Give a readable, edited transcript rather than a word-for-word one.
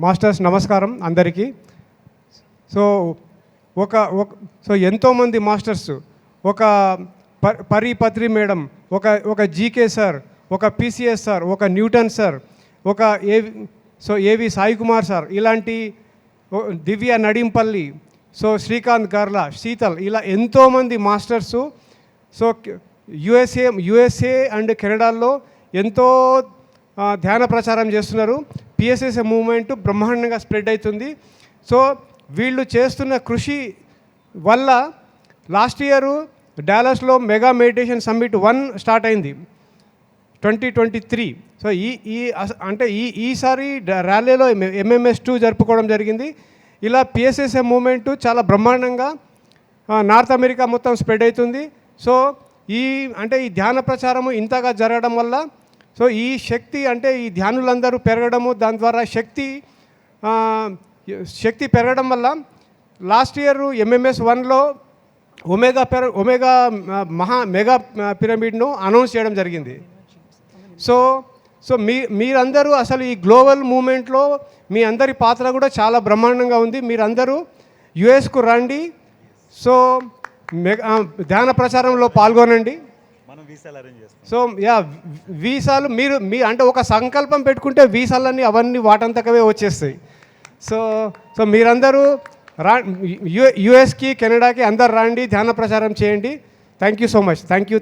Masters నమస్కారం అందరికీ. So ఎంతోమంది మాస్టర్స్, ఒక పత్రి మేడం, ఒక జీకే సార్, ఒక పిసిఎస్ సార్, ఒక న్యూటన్ సార్, ఒక ఏవి సాయి కుమార్ సార్, ఇలాంటి దివ్య నడింపల్లి, సో శ్రీకాంత్ గార్లా, శీతల్, ఇలా ఎంతోమంది మాస్టర్సు సో యుఎస్ఏ అండ్ కెనడాలో ఎంతో ధ్యాన ప్రచారం చేస్తున్నారు. పిఎస్ఎస్ఏ మూవ్మెంట్ బ్రహ్మాండంగా స్ప్రెడ్ అవుతుంది. సో వీళ్ళు చేస్తున్న కృషి వల్ల లాస్ట్ ఇయరు డాలస్లో మెగా మెడిటేషన్ సమ్మిట్ 1 స్టార్ట్ అయింది 2023. సో ఈసారి ర్యాలీలో MMS 2 జరుపుకోవడం జరిగింది. ఇలా పిఎస్ఎస్ఏ మూవ్మెంట్ చాలా బ్రహ్మాండంగా నార్త్ అమెరికా మొత్తం స్ప్రెడ్ అవుతుంది. సో ఈ ధ్యాన ప్రచారము ఇంతగా జరగడం వల్ల సో ఈ శక్తి ఈ ధ్యానులందరూ పెరగడము, దాని ద్వారా శక్తి పెరగడం వల్ల లాస్ట్ ఇయర్ MMS 1లో ఒమేగా మెగా పిరమిడ్ను అనౌన్స్ చేయడం జరిగింది. సో మీరందరూ అసలు ఈ గ్లోబల్ మూమెంట్లో మీ అందరి పాత్ర కూడా చాలా బ్రహ్మాండంగా ఉంది. మీరందరూ యుఎస్కు రండి, సో ధ్యాన ప్రచారంలో పాల్గొనండి. సో వీసాలు మీరు ఒక సంకల్పం పెట్టుకుంటే వీసాలన్నీ అవన్నీ వాటంతకవే వచ్చేస్తాయి. సో మీరందరూ యుఎస్కి కెనడాకి అందరు రండి, ధ్యాన ప్రచారం చేయండి. Thank you so much. Thank you.